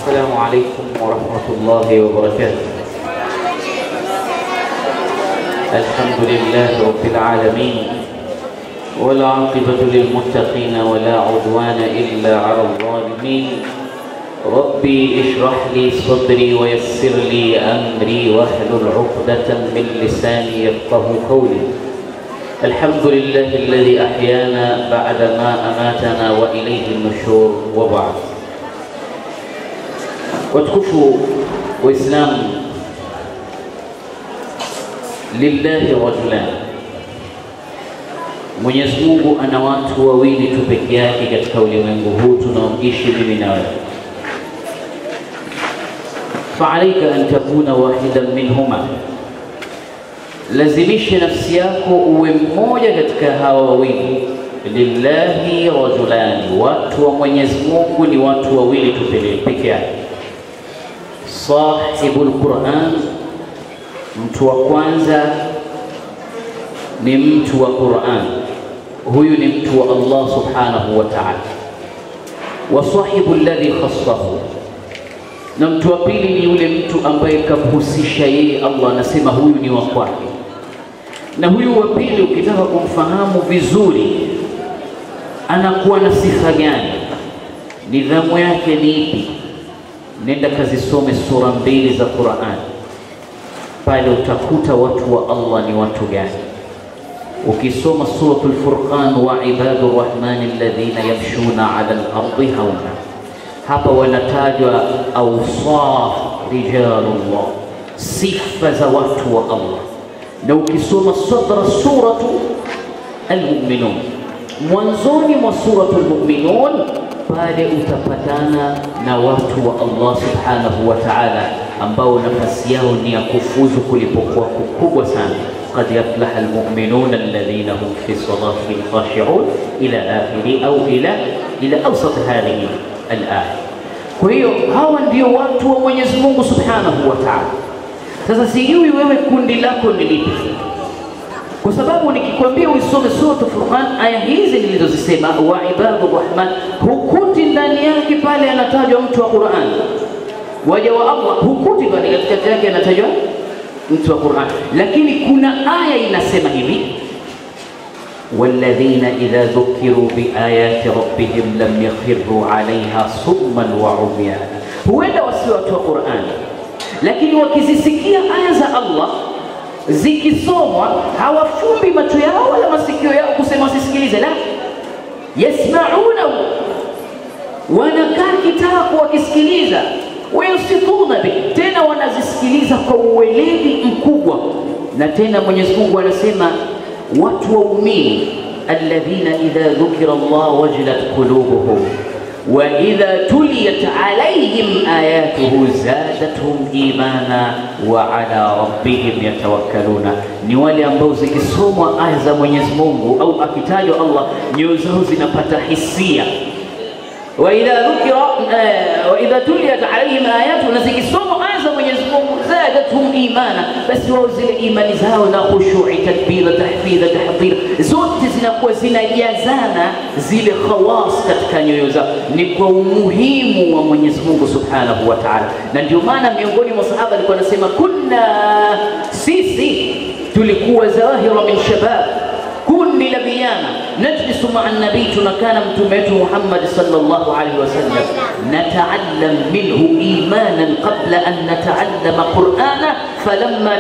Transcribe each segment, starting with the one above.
السلام عليكم ورحمة الله وبركاته. الحمد لله رب العالمين، والعاقبة للمتقين ولا عدوان إلا على الظالمين. ربي اشرح لي صدري ويسر لي أمري واحلل عقدة من لساني يفقه قولي. الحمد لله الذي أحيانا بعدما أماتنا وإليه النشور وبعد. watukufu Waislamu, lillahi rajulan, Mwenyezi Mungu ana watu wawili tu peke yake katika ulimwengu huu tunaoishi mimi na wewe. Fa'alayka an takuna wahidan minhuma, lazimisha nafsi yako uwe mmoja katika hawa wawili. Lillahi rajulani, watu wa Mwenyezi Mungu ni watu wawili tu peke yake. Sahibul Quran, mtu wa kwanza ni mtu wa Quran, huyu ni mtu wa Allah subhanahu wa ta'ala. Wa sahibu alladhi khassahu, na mtu wa pili ni yule mtu ambaye kamhusisha yeye Allah, anasema huyu ni wa kwake. Na huyu wa pili ukitaka kumfahamu vizuri anakuwa na sifa gani, nidhamu yake ni ipi, nenda kazisome sura 2 za Qur'an, pale utakuta watu wa Allah ni watu gani. Ukisoma suratul Furqan, wa ibadur rahmani alladhina yamshuna 'ala al-ardi hauna, hapa wanatajwa awsaf rijalullah, sifa za watu wa Allah. Na ukisoma sadra suratu al-mu'minun, mwanzoni mwa suratul mu'minun, pale utapatana na watu wa Allah subhanahu wa ta'ala ambao nafasi yao ni ya kufuzu kulipokuwa kukubwa sana. Qad yaflaha almu'minuna alladhina hum fi salatihim khashi'un ila akhiri au ila awsat hadhihi al-aya. Kwa hiyo hawa ndio watu wa Mwenyezi Mungu subhanahu wa ta'ala. Sasa sijui wewe kundi lako ni lipi, kwa sababu nikikwambia uisome suratul Furqan, aya hizi nilizozisema wa ibadur rahman, hukuti ndani yake pale anatajwa mtu wa Qur'an. Waja wa Allah hukuti pale katikati yake anatajwa mtu wa Qur'an, lakini kuna aya inasema hivi, walladhina idha dhukiru biayati rabbihim lam yakhiru 'alayha summan wa 'umyana. Huenda wasiwe watu wa Qur'an, lakini wakizisikia aya za Allah zikisomwa hawafumbi macho yao wala masikio yao kusema wasisikilize, la yasma'una, wanakaa kitako wakisikiliza. Wayusituna bi, tena wanazisikiliza kwa uweledi mkubwa. Na tena Mwenyezi Mungu anasema watu waumini, alladhina idha dhukira Allah wajilat qulubuhum wa idha tuliyat alayhim ayatuhu zadatuhum imana wa ala rabbihim yatawakkaluna, ni wale ambao zikisomwa aya za Mwenyezi Mungu au akitajwa Allah, nyoyo zao zinapata hisia. Wa idha tuliyat alayhim ayatuhu, na zikisomwa aya za Mwenyezi Mungu zadatuhum imana, basi wao zile imani zao na khushu'i, takbira, tahfidha, tahdhir, zote zinakuwa zinajazana zile khawas katika nyoyo zao. Ni kwa umuhimu wa Mwenyezi Mungu subhanahu wa ta'ala. Na ndio maana miongoni mwa sahaba alikuwa anasema, kunna, sisi tulikuwa zawahira min shabab, kundi la vijana, najlisu ma'a an-nabii, tunakana mtume wetu Muhammad sallallahu alaihi wasallam, nata'allam minhu imanan qabla an nata'allama qur'ana, falamma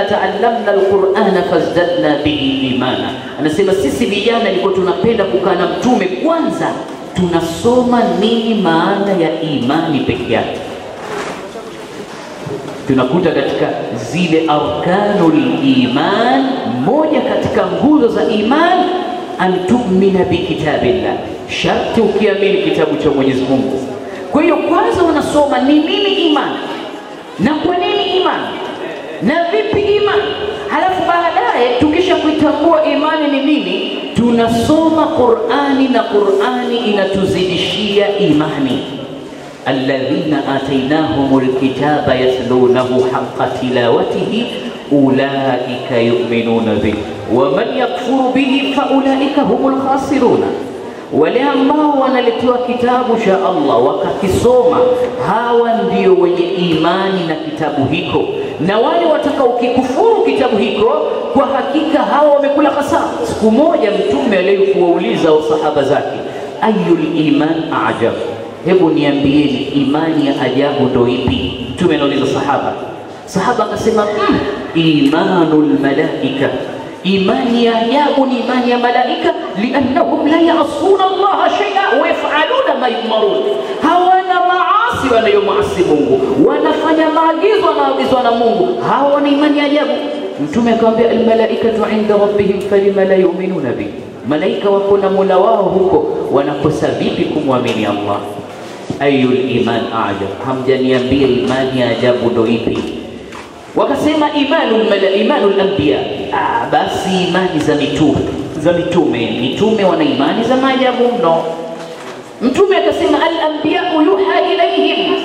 ta'allamna al-qur'ana fazdadna bihi imana. Anasema sisi vijana ilikuwa tunapenda kukaa na mtume, kwanza tunasoma nini maana ya imani peke yake. Tunakuta katika zile arkanul iman, moja katika nguzo za iman, an tu'mina bi kitabillah, sharti ukiamini kitabu cha Mwenyezi Mungu. Kwa hiyo kwanza unasoma ni nini imani, na kwa nini imani, na vipi imani. Halafu baadaye tukisha kuitambua imani ni nini, tunasoma Qur'ani, na Qur'ani inatuzidishia imani. alladhina atainahumul kitaba yatlunahu haqqa tilawatihi ulaika yu'minuna bihi wa man yakfuru bihi fa ulaika humul khasiruna. Wale ambao wanaletewa kitabu cha Allah wakakisoma, hawa ndio wenye imani na kitabu hiko. Na wale watakao kikufuru kitabu hiko, kwa hakika hawa wamekula hasara. Siku moja Mtume aliyekuwauliza wasahaba zake, ayul iman a'jab, hebu niambieni imani ya ajabu ndo ipi? Mtume anauliza sahaba akasema imanul malaika, imani ya ajabu ni imani ya malaika, liannahum la ya'suna Allah shay'a wa yaf'aluna ma yu'marun, hawana maasi wanayomaasi Mungu, wanafanya maagizo wanayoagizwa na Mungu. Hawa ni imani ya ajabu. Mtume akamwambia almalaikatu inda rabbihim falima la yu'minuna bi, malaika wako na Mola wao huko, wanakosa vipi kumwamini Allah? Ayul iman a'jab, hamjaniambia imani ya ajabu ndo ipi? Wakasema imanul anbiya, basi imani za mitume wana imani za maajabu mno. Mtume akasema al-anbiya yuha ilayhim,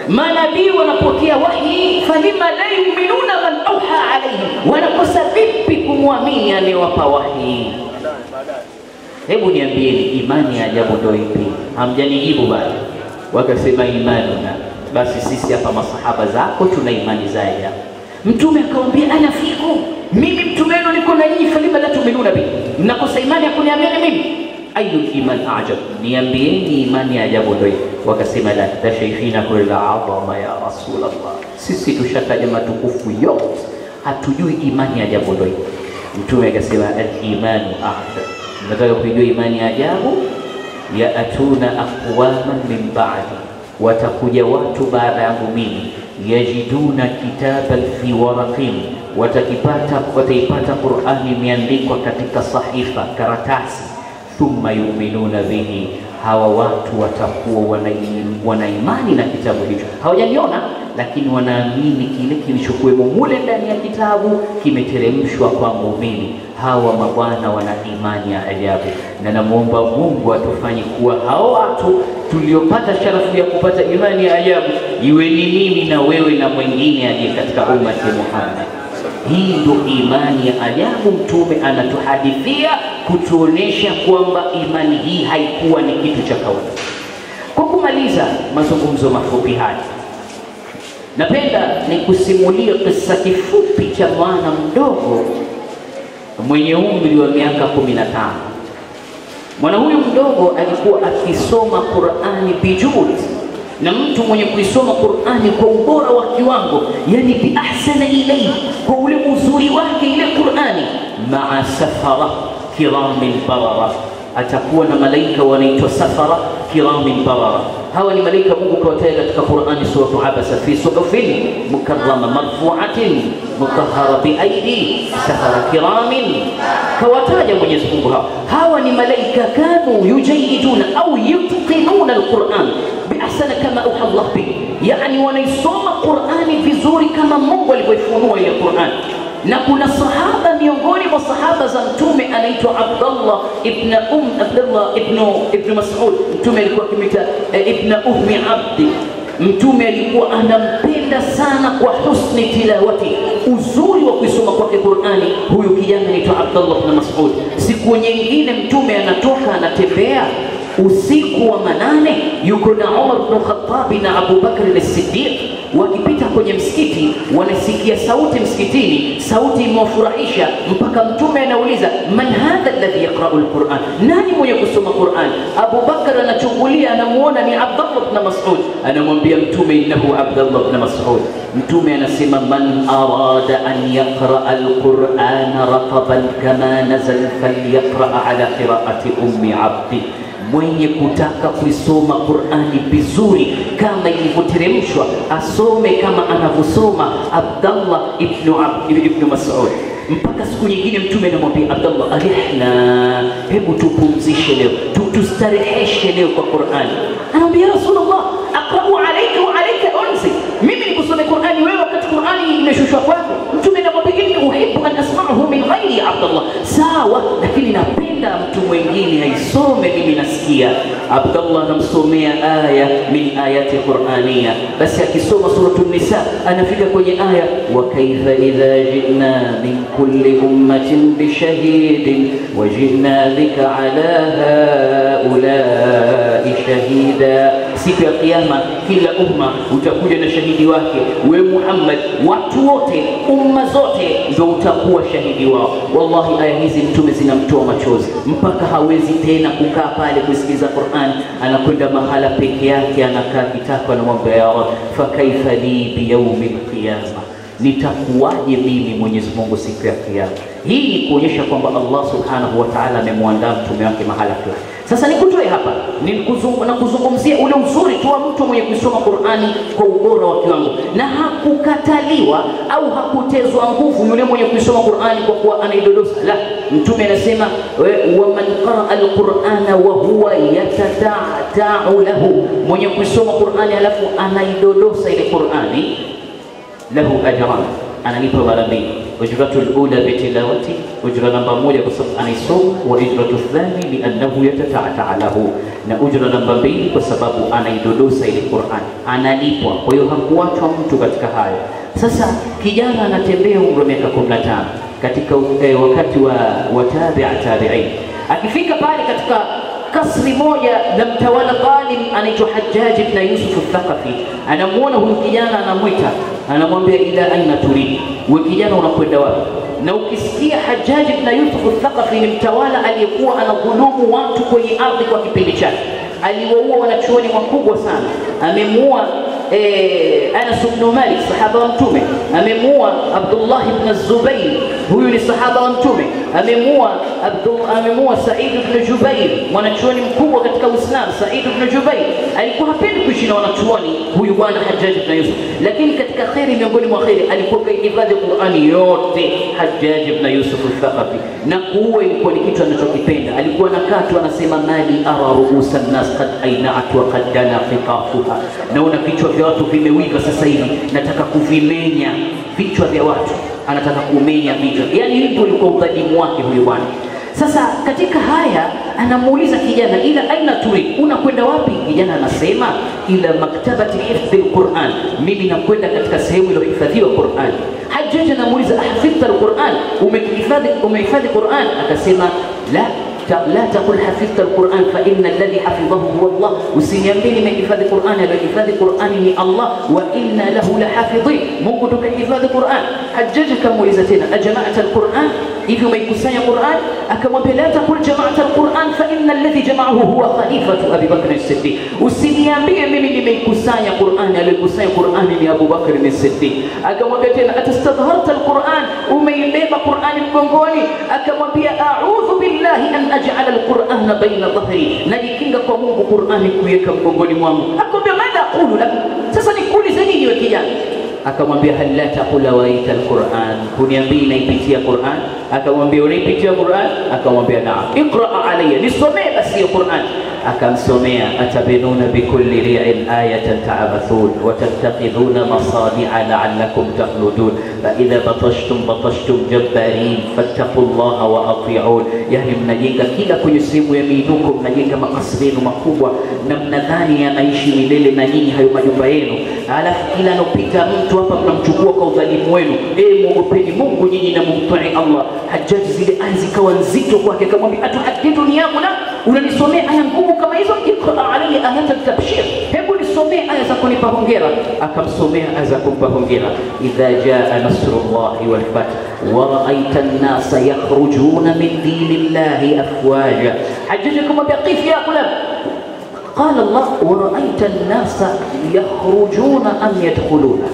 manabii wanapokea wahi, falima la yu'minuna man auha alayhim, wanakosa vipi kumwamini aliyewapa wahi? Hebu niambieni imani ya ajabu ndo ipi? Hamjanijibu bado. Wakasema imanuna, basi sisi hapa masahaba zako tuna imani za ajabu. Mtume akamwambia ana fikum, mimi mtume wenu niko na nyinyi, falima la tu'minuna bi, mnakosa imani ya kuniamini mimi? Ayul iman a'jab, niambieni imani ya ajabu ndio. Wakasema la tashaifina kulla adhama ya Rasulullah, sisi tushataja matukufu yote, hatujui imani ya ajabu ndio. Mtume akasema al-imanu a'jab, nataka kujua imani ya ajabu. Ya atuna aqwaman min ba'di, watakuja watu baada yangu mimi, yajiduna kitaban fi waraqin, wataipata Qur'ani imeandikwa katika sahifa, karatasi, thumma yu'minuna bihi, hawa watu watakuwa wana imani na kitabu hicho. Hawajaniona, lakini wanaamini kile kilichokuwemo mule ndani ya kitabu kimeteremshwa kwa muumini. Hawa mabwana wana imani ya ajabu, na namuomba Mungu atufanye kuwa hao watu tuliopata sharafu ya kupata imani ya ajabu, iwe ni mimi na wewe na mwingine aliye katika ummati Muhammad. Hii ndio imani ya ajabu. Mtume anatuhadithia kutuonesha kwamba imani hii haikuwa ni kitu cha kawaida. Kwa kumaliza mazungumzo mafupi haya, napenda nikusimulie kisa kifupi cha mwana mdogo mwenye umri wa miaka 15. Mwana huyu mdogo alikuwa akisoma Qur'ani bijud, na mtu mwenye kuisoma Qur'ani kwa ubora wa kiwango, yani bi ahsana ilayhi, kwa ule uzuri wake ile Qur'ani, ma'a safara kiramin barara, atakuwa na malaika wanaitwa safara kiramin barara. Hawa ni malaika Mungu kawataja katika Qur'ani suratu Abasa, fi suhufin mukarrama marfu'atin mutahhara bi aidi safara kiramin, kawataja Mwenyezi Mungu. Hawa ni malaika kanu yujayiduna au yutqinuna al-Qur'an bi ahsana kama auha Allah bi, yani wanaisoma Qur'ani vizuri kama Mungu alivyoifunua ile Qur'an. Na kuna sahaba miongoni mwa sahaba za Mtume anaitwa Abdullah ibn Mas'ud. Mtume alikuwa akimwita ibn Ummi Abdi. Mtume alikuwa anampenda sana kwa husni tilawati, uzuri wa kuisoma kwake Qur'ani. Huyu kijana anaitwa Abdullah ibn Mas'ud. Siku nyingine Mtume anatoka anatembea usiku wa manane, yuko na Umar ibn Khattab na Abu Bakr as-Siddiq, wakipita kwenye msikiti wanasikia sauti msikitini, sauti imewafurahisha mpaka Mtume anauliza man hadha alladhi yaqra'u al-Qur'an, nani mwenye kusoma Qur'an? Abu Bakr anachungulia, anamuona ni Abdullah ibn Mas'ud, anamwambia Mtume innahu Abdullah ibn Mas'ud. Mtume anasema man arada an yaqra'a al-Qur'ana raqaban kama nazal falyaqra' ala qira'ati ummi Abdi, mwenye kutaka kuisoma Qur'ani vizuri kama ilivyoteremshwa asome kama anavyosoma Abdullah ibn Mas'ud. Mpaka siku nyingine Mtume anamwambia Abdullah, arihna, hebu tupumzishe leo, tustareheshe leo kwa Qur'ani. Anamwambia Rasulullah, aqra'u alayka wa alayka unzil, mimi nikusome Qur'ani wewe wakati Qur'ani imeshushwa kwako. Mtume anamwambia inni uhibbu an asma'ahu min ghairi Abdullah, sawa, lakini napenda mtu mwingine aisome, mimi nasikia. Abdullah anamsomea aya min ayati qur'aniya, basi akisoma suratul Nisa anafika kwenye aya wa kaifa idha ji'na min kulli ummatin bishahidin wa ji'na bika ala haula'i shahida. Siku ya kiyama kila umma utakuja na shahidi wake. We Muhammad, watu wote, umma zote ndio utakuwa shahidi wao. Wallahi aya hizi mtume zinamtoa machozi mpaka hawezi tena kukaa pale kusikiliza Qur'an, anakwenda mahala peke yake, anakaa kitako, anamwambia ya Rabb, fa kaifa li bi yawmil qiyamah, nitakuwaje mimi Mwenyezi Mungu siku ya kiyama. Hii ni kuonyesha kwamba Allah Subhanahu wa Ta'ala amemwandaa mtume wake mahala fulani. Sasa nikutoe hapa na kuzungumzia ule uzuri tu wa mtu mwenye kusoma Qur'ani kwa ubora wa kiwango, na hakukataliwa au hakutezwa nguvu yule mwenye kusoma Qur'ani kwa kuwa anaidodosa. La, mtume anasema wa man qara'a al-Qur'ana wa huwa yatata'u lahu, mwenye kusoma Qur'ani alafu anaidodosa ile Qur'ani, lahu ajran, analipa mara mbili. Ujratul ula bitilawati, ujra namba moja kwa sababu anaisoma, wa ujratul thani li'annahu yatata'ta lahu, na ujra namba mbili kwa sababu anaidodosa ile Qur'an, analipwa. Kwa hiyo hakuachwa mtu katika hayo. Sasa kijana anatembea umri wa miaka 15 katika wakati wa tabi'in, akifika pale katika kasri moja la mtawala dhalim anaitwa Hajjaj ibn Yusuf al-Thaqafi, anamuona huyu kijana, anamwita, anamwambia ila aina turid, wewe kijana unakwenda wapi? Na ukisikia Hajjaj ibn Yusuf al-Thaqafi ni mtawala aliyekuwa anadhulumu watu kwenye ardhi kwa kipindi chake, aliwaua wanachuoni wakubwa sana. Amemuua Anas ibn Malik, sahaba wa mtume. Amemuua Abdullah ibn Zubayr, huyu ni sahaba wa mtume. Amemuua Said ibn Jubair, mwanachuoni mkubwa katika Uislamu. Said ibn Jubair alikuwa hapendi kuishi na wanachuoni huyu bwana Hajjaj ibn Yusuf, lakini katika khairi, miongoni mwa khairi, alikuwa kaihifadhi Qur'ani yote Hajjaj ibn Yusuf al-Thaqafi, na kuua ilikuwa ni kitu anachokipenda. Alikuwa anakaa tu anasema mali ara ruusa an-nas qad ayna'at wa qad dana qiqafuha, naona vichwa vya watu vimewiva sasa hivi, nataka kuvimenya vichwa vya watu, anataka kumenya vichwa. Yani hivyo ulikuwa udhalimu wake huyo bwana. Sasa katika haya anamuuliza kijana, ila aina turid, unakwenda wapi? Kijana anasema ila maktabati hifdhi al-Qur'an, mimi nakwenda katika sehemu iliyohifadhiwa Qur'an. Hajjaj anamuuliza ahfidhta al-Qur'an, umehifadhi Qur'an? Akasema la taqul hafidhta al-Qur'an fa inna alladhi hafidhahu huwa Allah, usiniambie nimehifadhi Qur'an, alihifadhi Qur'an ni Allah, wa inna lahu lahafidhin, Mungu tukahifadhi Qur'an. Hajjaj akamuuliza tena ajma'ta al-Qur'an, hivi umeikusanya Qur'an? Akamwambia la taqul jama'ta al-Qur'an fa inna alladhi jama'ahu huwa khalifatu Abi Bakr as-Siddiq, usiniambie mimi nimeikusanya Qur'an, aliyekusanya Qur'an ni Abu Bakr as-Siddiq. Akamwambia tena atastadharta al-Qur'an, umeibeba Qur'an mgongoni? Akamwambia a'udhu billahi an aj'ala al-Qur'ana baina dhahri, najikinga kwa Mungu Qur'ani kuweka mgongoni mwangu. Akamwambia madha aqulu lak, sasa nikuulize nini wewe kijana? Akamwambia hal la taqula waita al-Qur'an, kuniambia naipitia Qur'an? Akamwambia unaipitia Qur'an? Akamwambia naam. Iqra alayya, nisomee basi hiyo Qur'an. Akamsomea atabinuna bikulli ri'in ayatan ta'abathun wa tattaqiduna masadi'a la'allakum takhludun fa idha batashtum jabbarin fattaqullaha wa ati'un. Yani mnajenga kila kwenye sehemu ya miinuko, mnajenga makasri makubwa na mnadhani yanaishi milele na nyinyi hayo majumba yenu, alafu kila anopita mtu hapa mnamchukua kwa udhalimu wenu. Muogopeni Mungu nyinyi na mumtii Allah. Hajjaj zile aya zikawa nzito kwake, akamwambia atuhadithuni ya ghulam, unanisomea aya ngumu kama hizo? Iqra alayhi ayat at-tabshir, hebu nisomee aya za kunipa hongera. Akamsomea aya za kumpa hongera, idha jaa nasrullahi wal fath wa ra'aita an-nasa yakhrujuna min dinillahi afwaja. Hajjaj akamwambia qif ya ghulam, qala Allah wa ra'aita an-nasa yakhrujuna am yadkhuluna,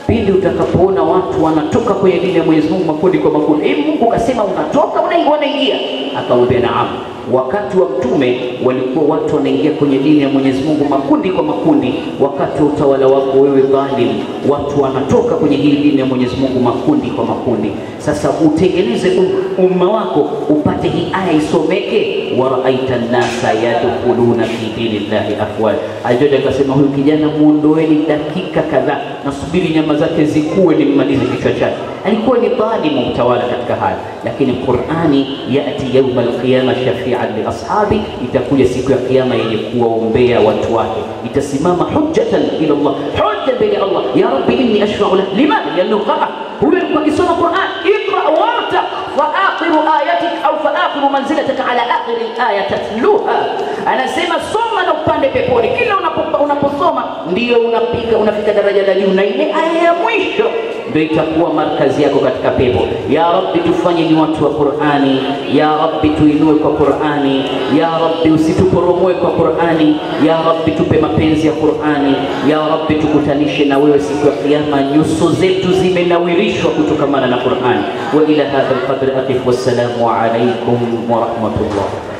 pindi utakapoona watu wanatoka kwenye dini ya Mwenyezi Mungu makundi kwa makundi. Mungu kasema unatoka unaingia? Akamwambia naam. Wakati wa mtume walikuwa watu wanaingia kwenye dini ya Mwenyezi Mungu makundi kwa makundi. Wakati wa utawala wako wewe dhalim, watu wanatoka kwenye hii dini ya Mwenyezi Mungu makundi kwa makundi. Sasa utengeneze umma wako upate hii aya isomeke, wa ra'aita an-nasa yadkhuluna fi dinillahi afwaj. Hajjaj akasema huyu kijana muondoeni dakika kadhaa, nasubiri nyama zake zikue nimmalize kichwa chake. Alikuwa ni dhalimu mtawala katika hali, lakini Qur'ani yati yawm al-qiyamah shafi'a shafi'an li ashabi, itakuja siku ya kiyama yenye kuwaombea watu wake, itasimama hujjatan ila Allah, hujja bila Allah. Ya rabbi inni ashfa'u lak, limadha? Liannahu qara, huyo alikuwa akisoma Qur'an. Iqra wartaq fa akhiru ayatik au fa akhiru manzilatik ala akhir al-aya tatluha, anasema soma na upande peponi. Kila unaposoma ndio unafika daraja la juu, na ile aya ya mwisho ndio itakuwa markazi yako katika pepo. Ya Rabbi, tufanye ni watu wa Qur'ani. Ya Rabbi, tuinue kwa Qur'ani. Ya Rabbi, usituporomoe kwa Qur'ani. Ya Rabbi, tupe mapenzi ya Qur'ani. Ya Rabbi, tukutanishe na wewe siku ya kiyama, nyuso zetu zimenawirishwa kutokamana na Qur'ani. Wa ila hadha al-qadr aqif, wassalamu alaykum wa rahmatullah.